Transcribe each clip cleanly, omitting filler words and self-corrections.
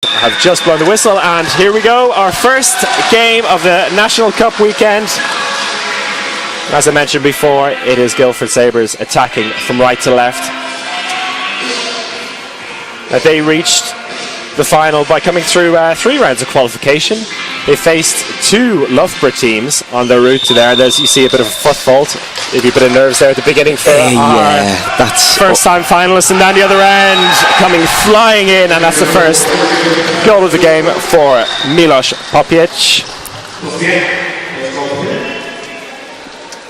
Have just blown the whistle, and here we go, our first game of the National Cup weekend. As I mentioned before, it is Guildford Sabres attacking from right to left. They reached the final by coming through 3 rounds of qualification. They faced 2 Loughborough teams on their route to there. There's, you see, a bit of a foot fault, maybe a bit of nerves there at the beginning for that's first time finalists, and down the other end coming flying in, and that's the first goal of the game for Milos Popiec.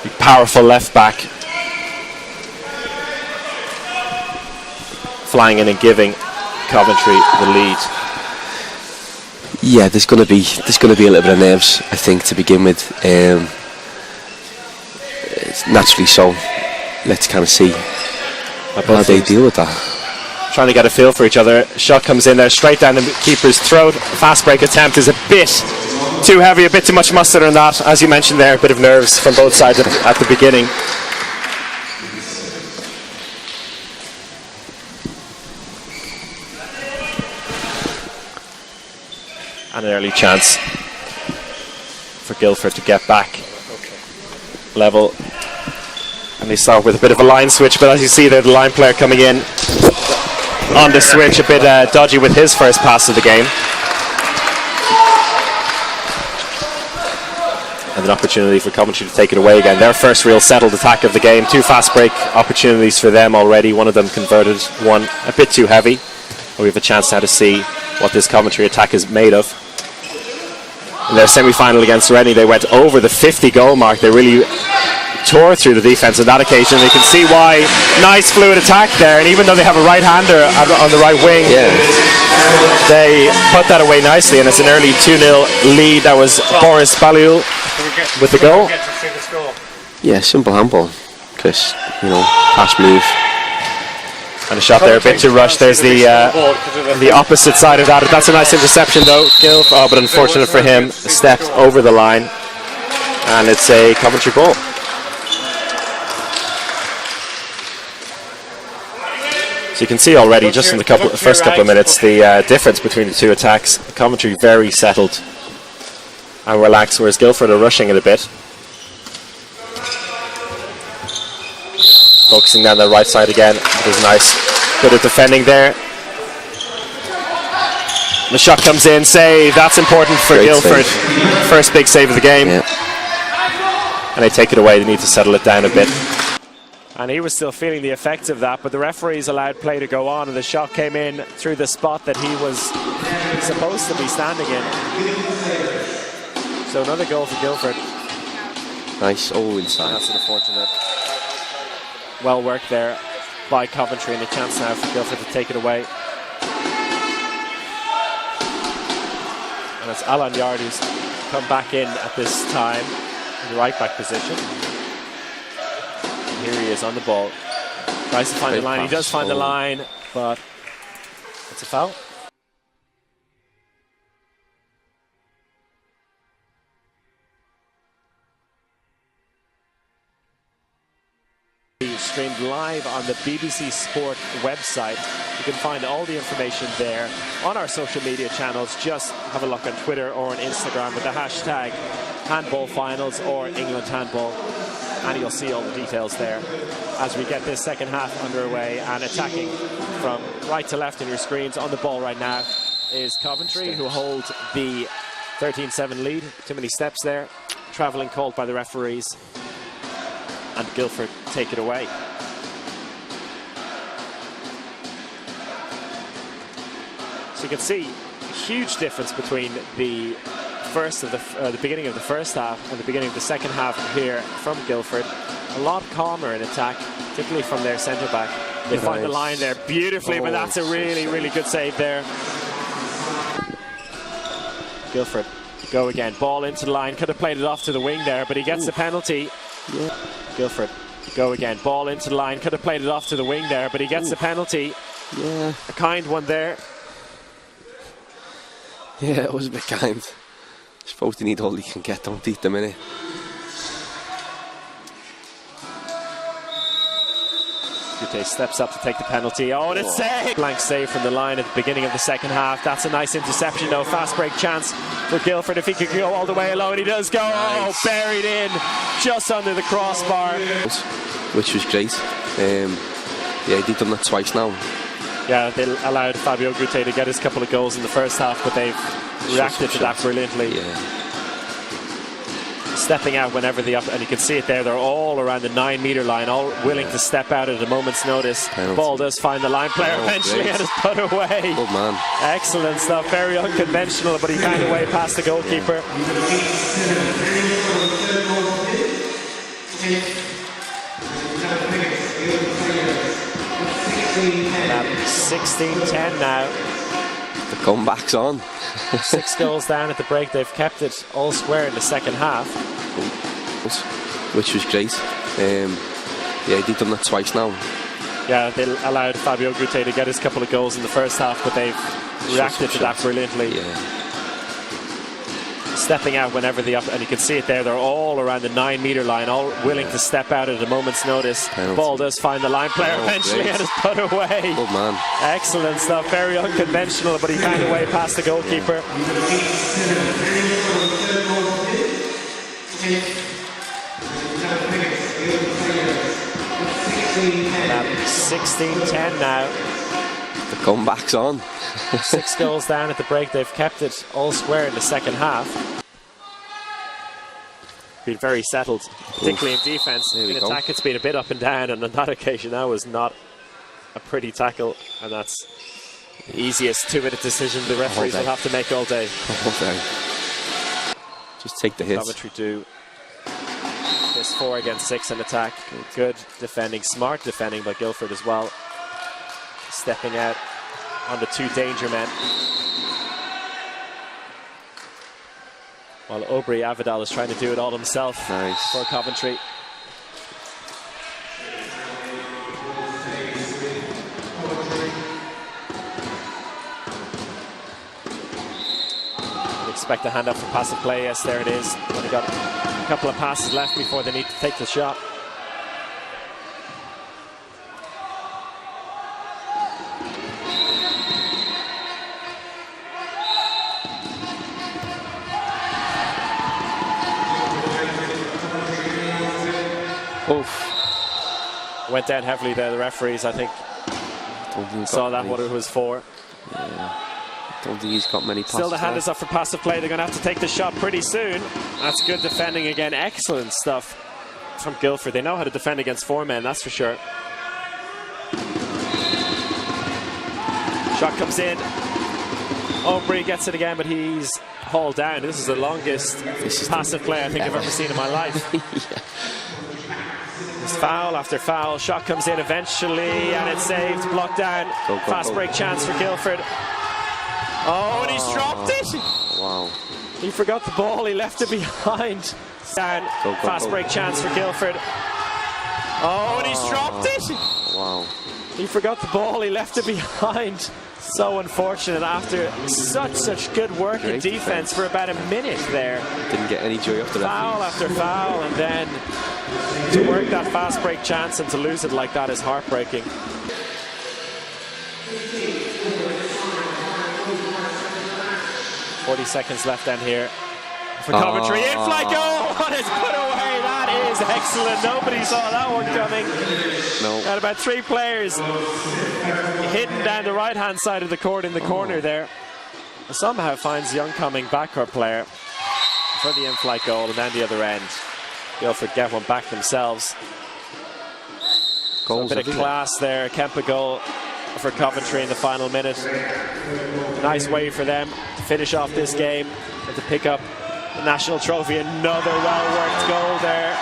The powerful left back, flying in and giving Coventry the lead. Yeah, there's going to be a little bit of nerves, I think, to begin with. It's naturally so. Let's kind of see how they deal with that. Trying to get a feel for each other. Shot comes in there straight down the keeper's throat. Fast break attempt is a bit too heavy, a bit too much mustard on that. As you mentioned there, a bit of nerves from both sides at the beginning. And an early chance for Guildford to get back level. And they start with a bit of a line switch, but as you see there, the line player coming in on the switch, a bit dodgy with his first pass of the game. And an opportunity for Coventry to take it away again. Their first real settled attack of the game. 2 fast break opportunities for them already. One of them converted, one a bit too heavy. But we have a chance now to see what this Coventry attack is made of. In their semi-final against Rennie, they went over the 50-goal mark. They really tore through the defence on that occasion. You can see why. Nice fluid attack there, and even though they have a right-hander on the right wing, they put that away nicely, and it's an early 2-0 lead. That was Boris Balul with the goal. Yeah, simple handball, Chris. Pass move. And a shot there, a bit too rushed. There's the opposite side of that. That's a nice interception though, Gil. Oh, but unfortunate for him, stepped over the line. And it's a Coventry ball. So you can see already, just in the first couple of minutes, the difference between the 2 attacks. Coventry very settled and relaxed, whereas Guildford are rushing it a bit. Focusing down the right side again. There's a nice bit of defending there. The shot comes in, save. That's important for Guildford. First big save of the game. Yeah. And they take it away. They need to settle it down a bit. And he was still feeling the effects of that, but the referees allowed play to go on, and the shot came in through the spot that he was supposed to be standing in. So another goal for Guildford. Nice, all inside. That's unfortunate. Well worked there by Coventry, and a chance now for Guildford to take it away. And it's Alan Yard who's come back in at this time in the right back position. And here he is on the ball. Tries to find the line. He does find the line, but it's a foul. Streamed live on the BBC Sport website. You can find all the information there on our social media channels. Just have a look on Twitter or on Instagram with the hashtag handball finals or England handball, and you'll see all the details there as we get this second half underway. And attacking from right to left in your screens on the ball right now is Coventry, who hold the 13-7 lead. Too many steps there. Travelling called by the referees. And Guildford take it away. So you can see a huge difference between the beginning of the first half and the beginning of the second half here from Guildford. A lot calmer in attack, particularly from their centre back. They find the line there beautifully, but that's a really, really good save there. Guildford go again, ball into the line, could have played it off to the wing there, but he gets the penalty. Yeah. Guildford go again, ball into the line, could have played it off to the wing there, but he gets the penalty. Yeah. A kind one there. Yeah, it was a bit kind. I suppose they need all they can get, don't eat them, innit? Gute steps up to take the penalty. Oh, and it's saved! Blank save from the line at the beginning of the second half. That's a nice interception, though. Fast break chance for Guildford. If he could go all the way alone, he does go. Nice. Oh, buried in just under the crossbar. Which was great. Yeah, they've done that twice now. Yeah, they allowed Fabio Gute to get his couple of goals in the first half, but they've reacted to that brilliantly. Yeah. Stepping out whenever and you can see it there, they're all around the 9-metre line, all willing to step out at a moment's notice. Penalty. Ball does find the line player eventually, great. And is put away. Good man. Excellent stuff, very unconventional, but he found a way past the goalkeeper. At 16-10 now. The comeback's on. 6 goals down at the break. They've kept it all square in the second half. Which was great. Yeah, they've done that twice now. Yeah, they allowed Fabio Gute to get his couple of goals in the first half, but they've reacted to that brilliantly. Yeah. Stepping out whenever and you can see it there, they're all around the 9-metre line, all willing to step out at a moment's notice. Penalty. Ball does find the line player eventually, great. And is put away. Good man. Excellent stuff, very unconventional, but he found a way past the goalkeeper. At 16-10 now. The comeback's on. 6 goals down at the break. They've kept it all square in the second half. Been very settled, particularly in defence. In attack, it's been a bit up and down, and on that occasion, that was not a pretty tackle, and that's the easiest 2-minute decision the referees will have to make all day. Just take the hit. Coventry do this 4 against 6 in attack. Good defending, smart defending by Guildford as well. Stepping out on the 2 danger men. While Aubrey Avidal is trying to do it all himself. Nice. For Coventry. Expect a hand up for passive play. Yes, there it is. Only got a couple of passes left before they need to take the shot. Oof. Went down heavily there, the referees, I think. Saw that, what it was for. Yeah. Don't think he's got many passes. Still the hand is up for passive play. They're going to have to take the shot pretty soon. That's good defending again. Excellent stuff from Guildford. They know how to defend against 4 men, that's for sure. Shot comes in. Aubrey gets it again, but he's hauled down. This is the longest passive play I think I've ever seen in my life. Yeah. It's foul after foul. Shot comes in eventually, and it's saved. Blocked down. Fast break chance for Guildford. Oh, and he's dropped it. Wow. He forgot the ball. He left it behind. Down. Fast break chance for Guildford. Oh, and he's dropped it. Wow. He forgot the ball. He left it behind. So unfortunate after such good work in defence for about a minute there. Didn't get any joy after that. Foul after foul, and then to work that fast break chance and to lose it like that is heartbreaking. .40 seconds left down here for Coventry. In-flight goal! And it's put away. That is excellent. Nobody saw that one coming. No. And about 3 players hidden down the right-hand side of the court in the corner there. Somehow finds the oncoming backcourt player for the in-flight goal, and then the other end. Guildford get one back themselves. So a bit of class there. Kempa goal for Coventry in the final minute. Nice way for them to finish off this game and to pick up the national trophy. Another well-worked goal there.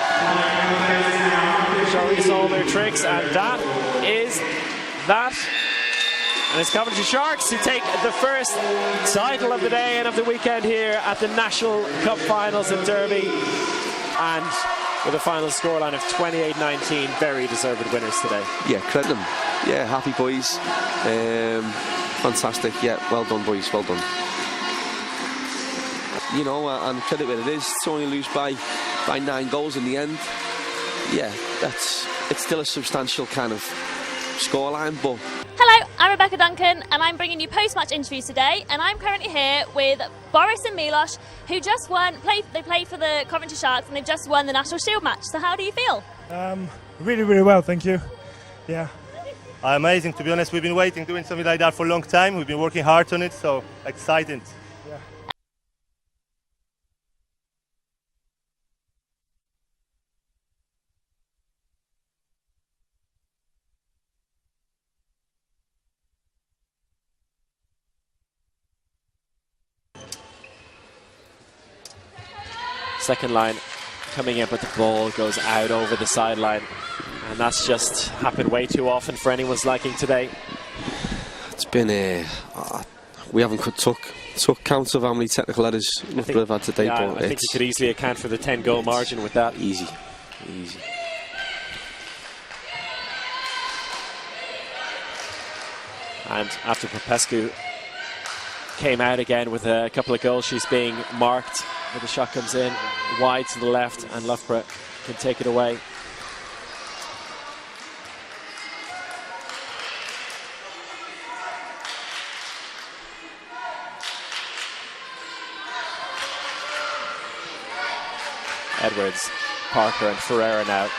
Showing us all their tricks, and that is that. And it's Coventry Sharks who take the first title of the day and of the weekend here at the National Cup Finals in Derby. And with a final scoreline of 28-19, very deserved winners today. Yeah, credit them. Yeah, happy boys. Fantastic. Yeah, well done, boys. Well done. You know, and credit where it is. To only lose by 9 goals in the end. Yeah, it's still a substantial kind of scoreline, but... Hello, I'm Rebecca Duncan and I'm bringing you post-match interviews today, and I'm currently here with Boris and Milos, who just won. They played for the Coventry Sharks and they've just won the National Shield match. So how do you feel? Really, really well, thank you. Yeah. Amazing, to be honest. We've been waiting, doing something like that for a long time. We've been working hard on it, so exciting. Yeah. Second line coming in, but the ball goes out over the sideline. And that's just happened way too often for anyone's liking today. It's been we haven't took count of how many technical errors we've had today. Yeah, but I think you could easily account for the 10-goal margin with that. Easy. And after Popescu came out again with a couple of goals, she's being marked. But the shot comes in wide to the left, and Loughborough can take it away. Edwards, Parker and Ferreira now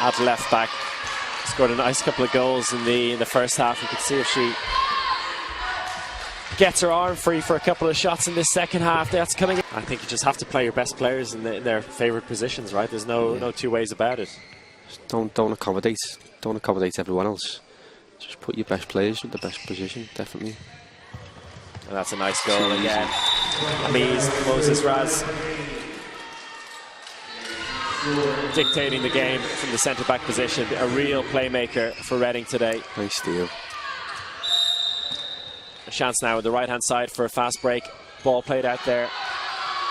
at left back. Scored a nice couple of goals in the first half. You could see if she gets her arm free for a couple of shots in this second half. That's coming. I think you just have to play your best players in their favourite positions, right? There's no two ways about it. Don't accommodate everyone else. Just put your best players in the best position, definitely. And that's a nice goal again. Amiz, Moses Raz dictating the game from the centre-back position. A real playmaker for Reading today. Nice steal. A chance now with the right-hand side for a fast break. Ball played out there.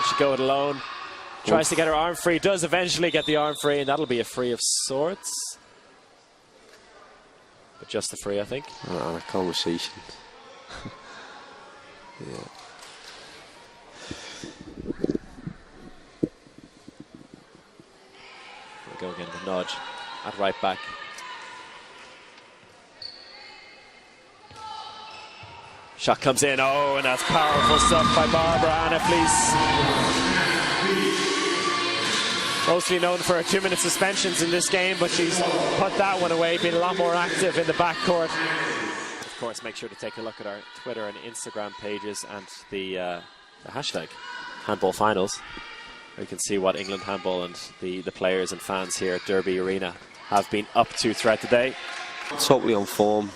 She go it alone. Tries to get her arm free. Does eventually get the arm free, and that'll be a free of sorts. But just a free, I think. And a conversation. Yeah. We'll go again, the nudge at right back. Shot comes in, and that's powerful stuff by Barbara Anna Fleece. Mostly known for her 2-minute suspensions in this game, but she's put that one away, been a lot more active in the backcourt. Of course, make sure to take a look at our Twitter and Instagram pages and the hashtag handball finals. You can see what England handball and the players and fans here at Derby Arena have been up to throughout the day. Totally on form.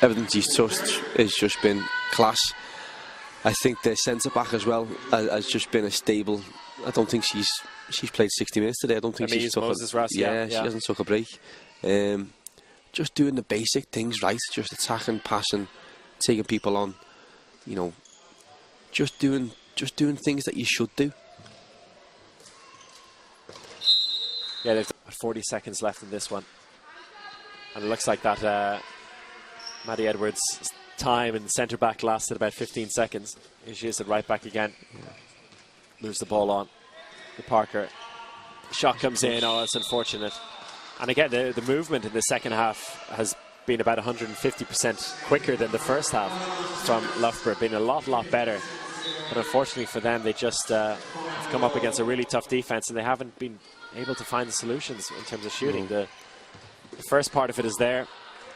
Everything she's touched has just been class. I think the centre back as well has just been a stable. I don't think she's played 60 minutes today. I don't think she's took Moses Ross, she hasn't took a break. Just doing the basic things right, just attacking, passing, taking people on. You know, just doing things that you should do. Yeah, there's 40 seconds left in this one, and it looks like that Maddie Edwards' time in centre back lasted about 15 seconds. Here she is at right back again. Moves the ball on. The Parker shot comes in. It's unfortunate. And again, the movement in the second half has been about 150% quicker than the first half from Loughborough. Been a lot better. But unfortunately for them, they just have come up against a really tough defence, and they haven't been able to find the solutions in terms of shooting. The first part of it is there,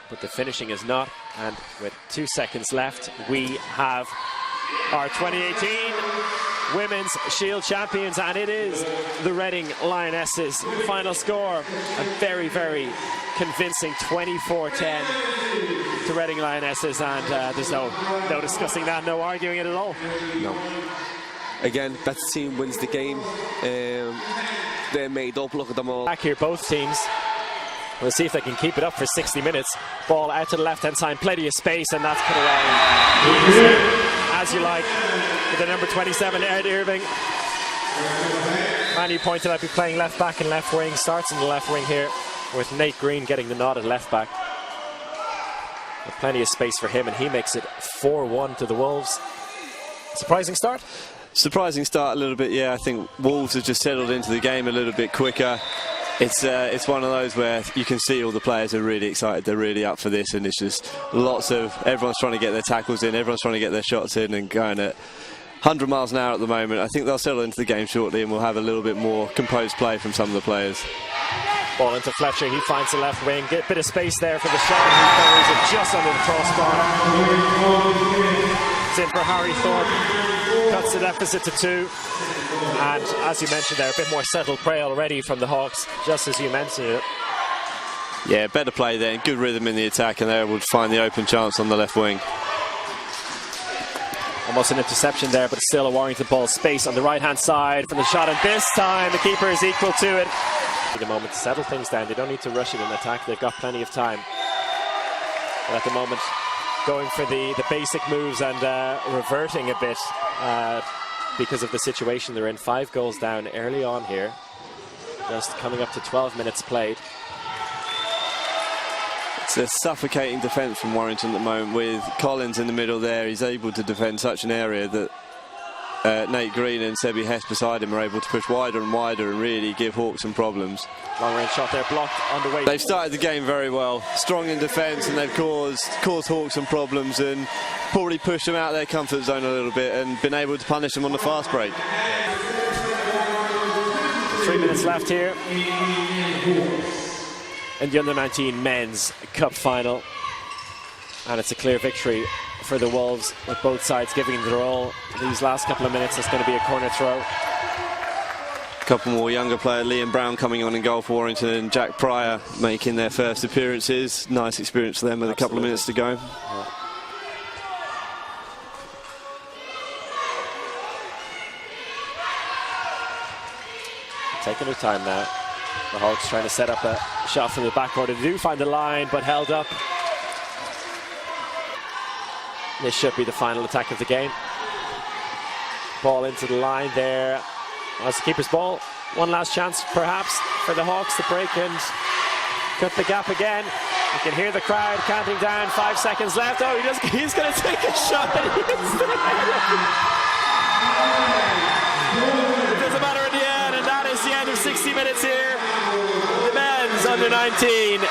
but the finishing is not. And with 2 seconds left, we have our 2018 Women's Shield Champions, and it is the Reading Lionesses. Final score, a very, very convincing 24-10 to Reading Lionesses, and there's no discussing that, no arguing it at all. No. Again, better team wins the game. They're made up, look at them all. Back here, both teams. We'll see if they can keep it up for 60 minutes. Ball out to the left-hand side, plenty of space, and that's put away. As you like, with the number 27, Ed Irving. And you pointed out, be playing left back and left wing. Starts in the left wing here, with Nate Green getting the nod at left back. With plenty of space for him, and he makes it 4-1 to the Wolves. Surprising start? Surprising start a little bit, yeah. I think Wolves have just settled into the game a little bit quicker. It's one of those where you can see all the players are really excited. They're really up for this, and it's just everyone's trying to get their tackles in, everyone's trying to get their shots in, and going at 100 miles an hour at the moment. I think they'll settle into the game shortly, and we'll have a little bit more composed play from some of the players. Ball into Fletcher. He finds the left wing. Get a bit of space there for the shot. He buries it just under the crossbar. It's in for Harry Thorpe. Cuts the deficit to 2. And as you mentioned there, a bit more settled play already from the Hawks, just as you mentioned it. Yeah, better play there, good rhythm in the attack, and they would find the open chance on the left wing. Almost an interception there, but still a Warrington ball. Space on the right-hand side for the shot, and this time the keeper is equal to it. A moment to settle things down. They don't need to rush it in attack. They've got plenty of time. But at the moment, going for the basic moves and reverting a bit because of the situation they're in. 5 goals down early on here. Just coming up to 12 minutes played. It's a suffocating defence from Warrington at the moment, with Collins in the middle there. He's able to defend such an area that Nate Green and Sebi Hess beside him are able to push wider and wider and really give Hawks some problems. Long range shot there, blocked on the way. They've started the game very well, strong in defence, and they've caused Hawks some problems and probably pushed them out of their comfort zone a little bit and been able to punish them on the fast break. 3 minutes left here in the Under-19 Men's Cup Final, and it's a clear victory for the Wolves, with both sides giving their all. These last couple of minutes, it's going to be a corner throw. A couple more younger players, Liam Brown coming on in goal for Warrington, and Jack Pryor making their first appearances. Nice experience for them with a couple of minutes to go. Yeah. Taking their time now. The Hawks trying to set up a shot from the backcourt. They do find the line, but held up. This should be the final attack of the game. Ball into the line there. That's the keeper's ball. One last chance, perhaps, for the Hawks to break and cut the gap again. You can hear the crowd counting down. 5 seconds left. Oh, he's going to take a shot. It doesn't matter in the end, and that is the end of 60 minutes here. The men's Under-19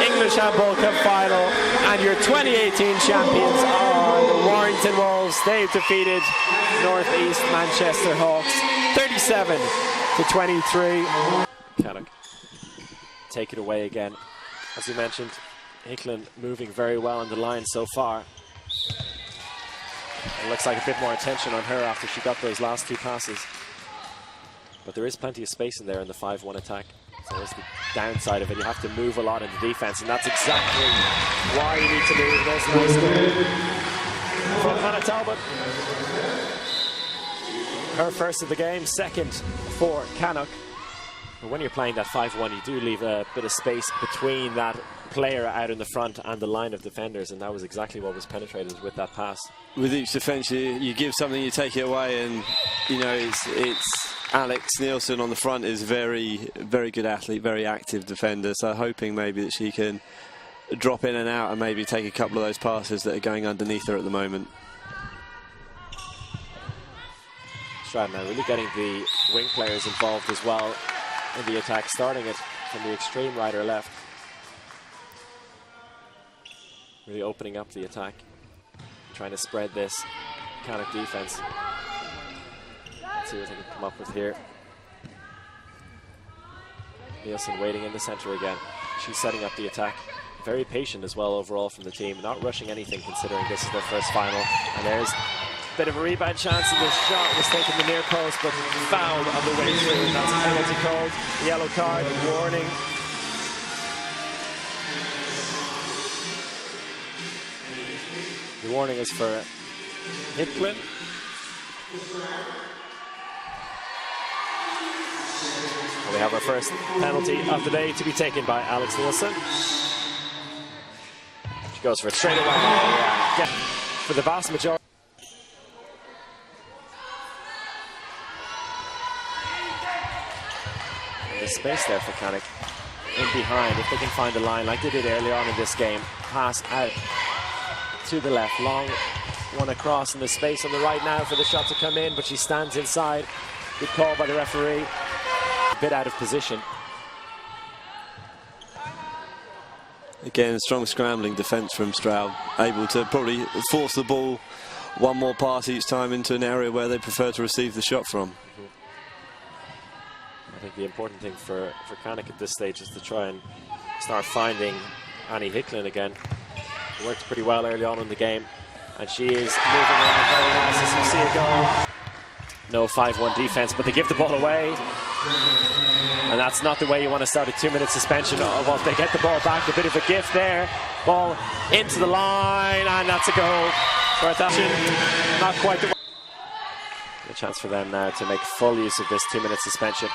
English Handball Cup Final, and your 2018 champions are the Warrington Wolves. They've defeated North East Manchester Hawks 37 to 23. Cannock take it away again. As you mentioned, Hicklin moving very well on the line so far. It looks like a bit more attention on her after she got those last 2 passes. But there is plenty of space in there in the 5-1 attack. So there's the downside of it. You have to move a lot in the defense, and that's exactly why you need to move. There's a nice goal from Hannah Talbot. Her first of the game, second for Cannock. But when you're playing that 5-1, you do leave a bit of space between that player out in the front and the line of defenders, and that was exactly what was penetrated with that pass. With each defence, you give something, you take it away, and you know it's Alex Nielsen on the front is very good athlete, very active defender, so hoping maybe that she can drop in and out and maybe take a couple of those passes that are going underneath her at the moment. Stratton now really getting the wing players involved as well in the attack, starting it from the extreme right or left. Really opening up the attack, trying to spread this Cannock defense. Let's see what they can come up with here. Nielsen waiting in the center again. She's setting up the attack. Very patient as well overall from the team, not rushing anything considering this is their first final. And there's a bit of a rebound chance, and this shot was taken the near post, but fouled on the way through. And that's a penalty called, yellow card, warning. The warning is for Hicklin. And we have our first penalty of the day to be taken by Alex Nielsen. She goes for it straight away. Yeah. For the vast majority. And there's space there for Cannock in behind. If they can find a line like they did early on in this game, pass out to the left, long one across, in the space on the right now for the shot to come in, but she stands inside. Good call by the referee. A bit out of position. Again, strong scrambling defence from Stroud, able to probably force the ball one more pass each time into an area where they prefer to receive the shot from. I think the important thing for Canuck at this stage is to try and start finding Annie Hicklin again. It worked pretty well early on in the game, and she is moving around very nice as we see it go. No 5-1 defense, but they give the ball away. And that's not the way you want to start a 2-minute suspension. Well, they get the ball back, a bit of a gift there. Ball into the line, and that's a goal. Not quite the way. A chance for them now to make full use of this 2-minute suspension.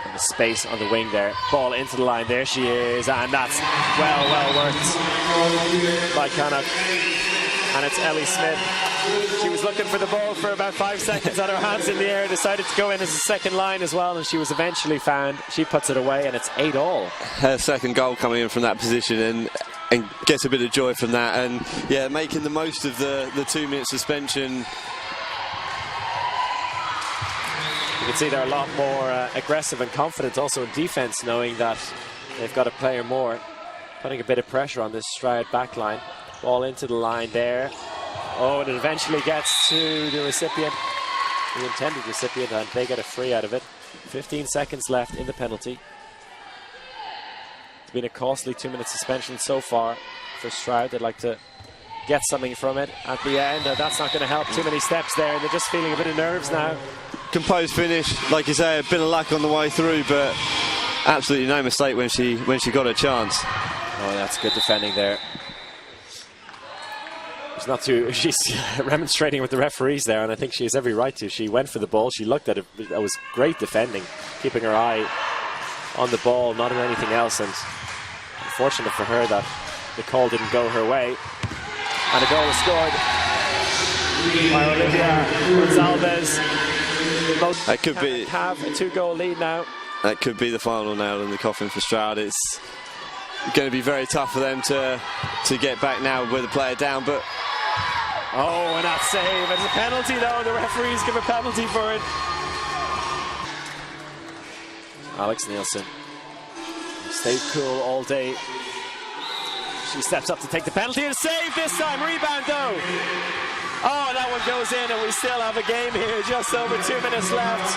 And the space on the wing there. Ball into the line, there she is, and that's well worked by Canuck. And it's Ellie Smith. She was looking for the ball for about 5 seconds, had her hands in the air, decided to go in as a second line as well, and she was eventually found. She puts it away, and it's 8-all. Her second goal coming in from that position, and gets a bit of joy from that, and yeah, making the most of the 2-minute suspension. You can see they're a lot more aggressive and confident also in defence, knowing that they've got a player more, putting a bit of pressure on this Stroud backline. Ball into the line there. Oh, and it eventually gets to the recipient, the intended recipient, and they get a free out of it. 15 seconds left in the penalty. It's been a costly 2-minute suspension so far for Stroud. They'd like to get something from it at the end. That's not going to help. Too many steps there, and they're just feeling a bit of nerves now. Composed finish, like you say, a bit of luck on the way through, but absolutely no mistake when she got a chance. Oh, that's good defending there. She's remonstrating with the referees there, and I think she has every right to. She went for the ball, she looked at it. That was great defending, keeping her eye on the ball, not on anything else, and unfortunate for her that the call didn't go her way. And a goal was scored by Olivia Gonzalez. That could be, have a 2-goal lead now. That could be the final nail in the coffin for Stroud. It's going to be very tough for them to get back now with a player down, but oh, and that save, and the penalty though, the referees give a penalty for it. Alex Nielsen stayed cool all day. She steps up to take the penalty, and save this time, rebound though. Oh, and that one goes in, and we still have a game here, just over 2 minutes left.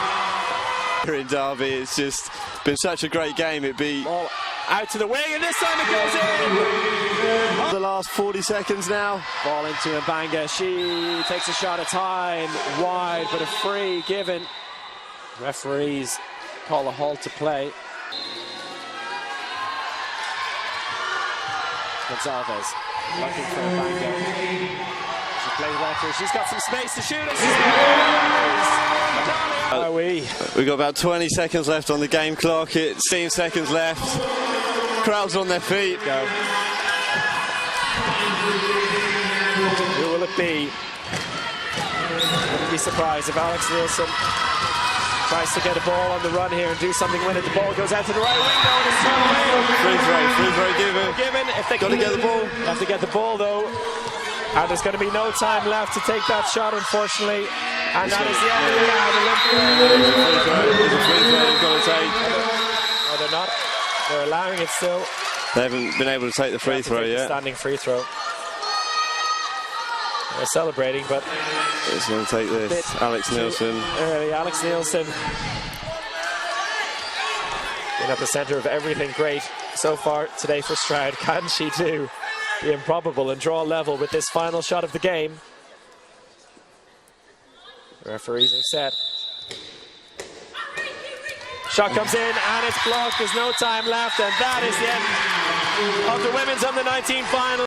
Here in Derby, it's just been such a great game. It'd be ball out to the wing, and this time it goes in. The last 40 seconds now. Ball into Mbanga. She takes a shot at time, wide, but a free given. Referees call a halt to play. Gonzalez looking for Mbanga. She plays left her. She's got some space to shoot. We've got about 20 seconds left on the game clock. It's 16 seconds left. Crowds on their feet. Go. Who will it be? Wouldn't be surprised if Alex Nielsen tries to get a ball on the run here and do something with it. The ball goes out to the right wing now, and it's thrown away. Free throw given. If they got to get the ball. Have to get the ball though. And there's going to be no time left to take that shot, unfortunately. And that is the end of the round. No, they're not. They're allowing it still. They haven't been able to take the free throw yet. Standing free throw. They're celebrating, but it's going to take this. Alex Nielsen. Early, Alex Nielsen. Being at the centre of everything great so far today for Stroud. Can she do the improbable and draw level with this final shot of the game? The referees are set. Shot comes in and it's blocked. There's no time left, and that is the end of the women's under-19 final.